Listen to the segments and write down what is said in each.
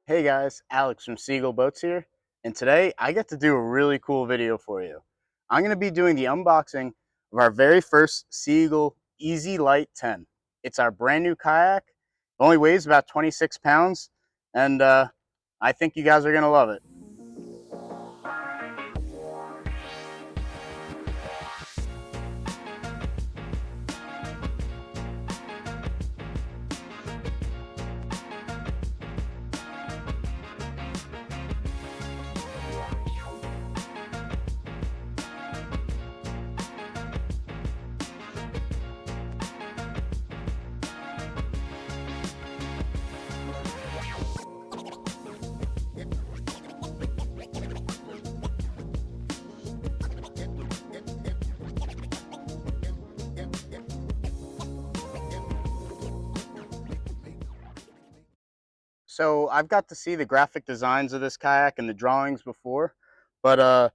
Hey guys, Alex from Sea Eagle Boats here, and today I get to do a really cool video for you. I'm going to be doing the unboxing of our very first Sea Eagle EZLite 10. It's our brand new kayak. It only weighs about 26 pounds, and I think you guys are going to love it. So I've got to see the graphic designs of this kayak and the drawings before, but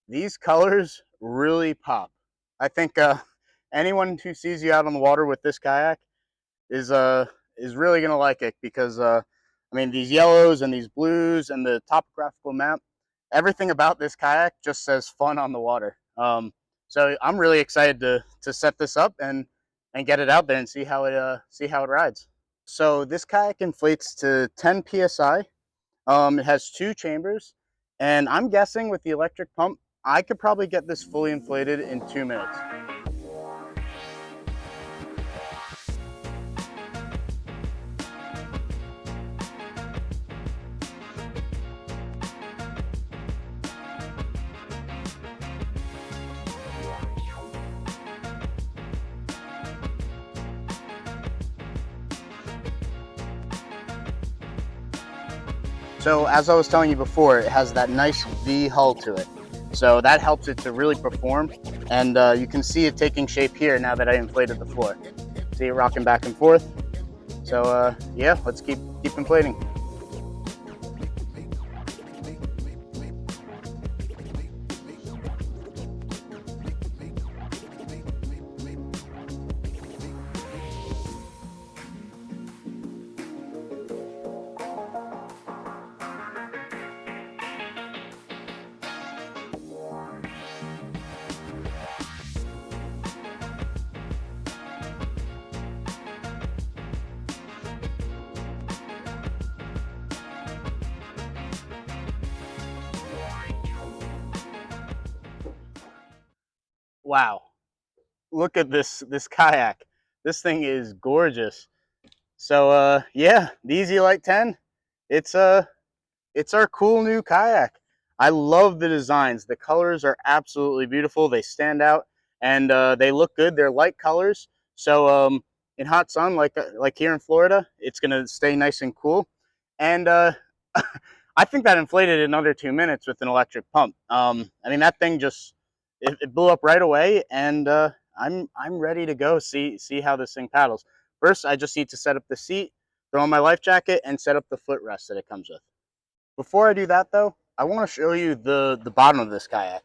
these colors really pop. I think anyone who sees you out on the water with this kayak is really gonna like it because I mean, these yellows and these blues and the topographical map, everything about this kayak just says fun on the water. So I'm really excited to set this up and get it out there and see how it rides. So this kayak inflates to 10 psi. It has 2 chambers, and I'm guessing with the electric pump, I could probably get this fully inflated in 2 minutes. So as I was telling you before, it has that nice V hull to it. So that helps it to really perform. And you can see it taking shape here now that I inflated the floor. See it rocking back and forth. So yeah, let's keep inflating. Wow, look at this kayak. This thing is gorgeous. So yeah, the EZLite 10, it's our cool new kayak. I love the designs. The colors are absolutely beautiful. They stand out and they look good. They're light colors. So in hot sun, like here in Florida, it's gonna stay nice and cool. And I think that inflated in under 2 minutes with an electric pump. I mean, that thing just it blew up right away, and I'm ready to go see how this thing paddles. First, I just need to set up the seat, throw on my life jacket, and set up the footrest that it comes with. Before I do that, though, I want to show you the bottom of this kayak.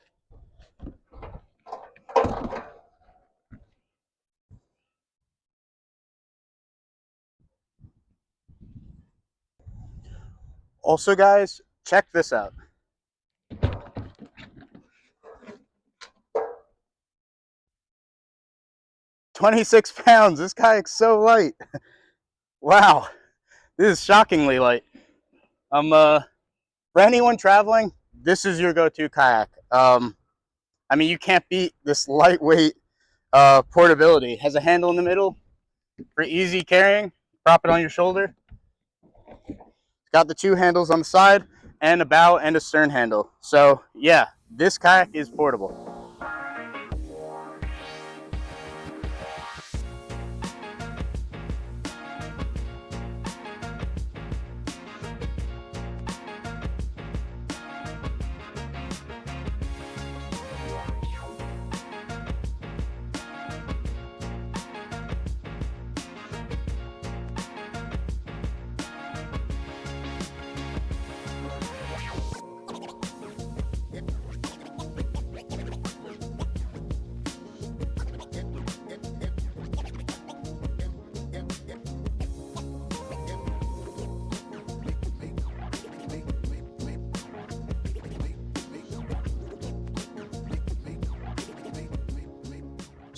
Also, guys, check this out. 26 pounds. This kayak's so light. Wow, this is shockingly light. For anyone traveling, this is your go-to kayak. I mean, you can't beat this lightweight portability. It has a handle in the middle for easy carrying. Prop it on your shoulder. It's got the 2 handles on the side and a bow and a stern handle. So yeah, this kayak is portable.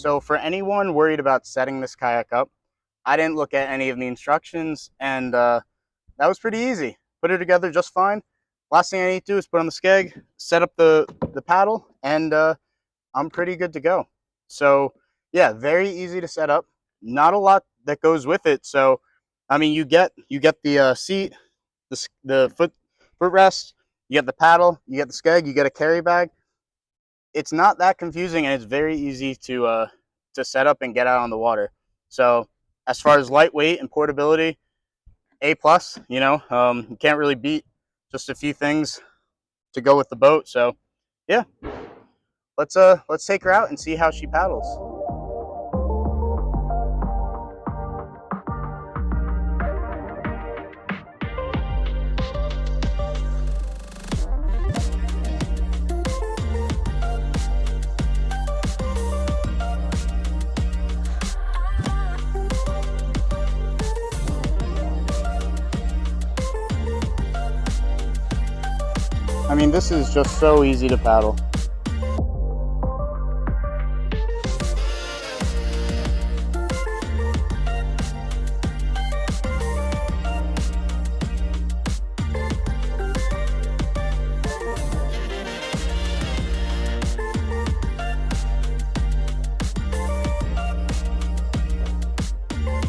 So for anyone worried about setting this kayak up, I didn't look at any of the instructions, and that was pretty easy. Put it together just fine. Last thing I need to do is put on the Skeg, set up the paddle, and I'm pretty good to go. So yeah, very easy to set up. Not a lot that goes with it. So I mean, you get the seat, the footrest, you get the paddle, you get the Skeg, you get a carry bag. It's not that confusing, and it's very easy to set up and get out on the water. So as far as lightweight and portability, A plus. You know, you can't really beat just a few things to go with the boat. So yeah, let's take her out and see how she paddles. I mean, this is just so easy to paddle.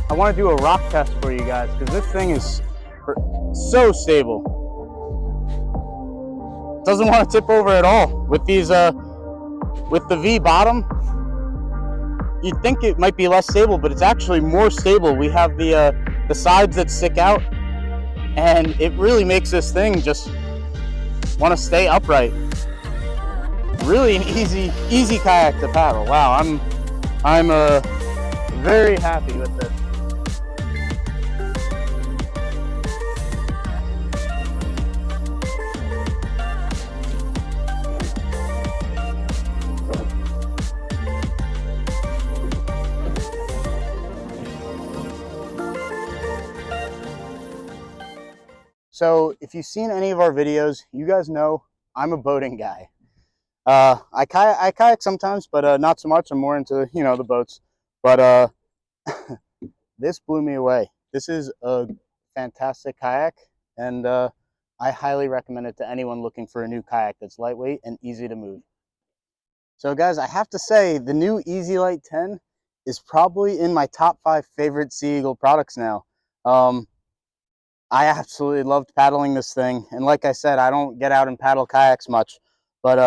I want to do a rock test for you guys because this thing is so stable. Doesn't want to tip over at all. With these with the V bottom, you'd think it might be less stable, but it's actually more stable. We have the sides that stick out, and it really makes this thing just want to stay upright. Really an easy kayak to paddle. Wow, I'm very happy with this. So if you've seen any of our videos, you guys know I'm a boating guy. I kayak sometimes, but not so much. I'm more into, you know, the boats. But this blew me away. This is a fantastic kayak, and I highly recommend it to anyone looking for a new kayak that's lightweight and easy to move. So guys, I have to say the new EZLite 10 is probably in my top 5 favorite Sea Eagle products now. I absolutely loved paddling this thing, and like I said, I don't get out and paddle kayaks much, but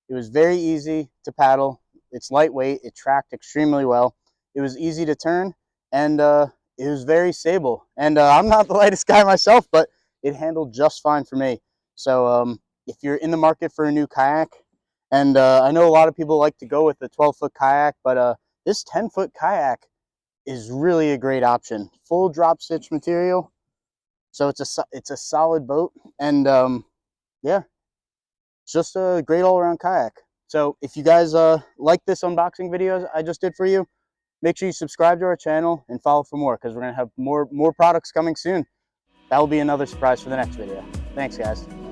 it was very easy to paddle. It's lightweight, it tracked extremely well, it was easy to turn, and it was very stable. And I'm not the lightest guy myself, but it handled just fine for me. So if you're in the market for a new kayak, and I know a lot of people like to go with the 12-foot kayak, but this 10-foot kayak is really a great option. Full drop stitch material. So it's a solid boat, and yeah, it's just a great all-around kayak. So if you guys like this unboxing video I just did for you, make sure you subscribe to our channel and follow for more, because we're gonna have more products coming soon. That will be another surprise for the next video. Thanks, guys.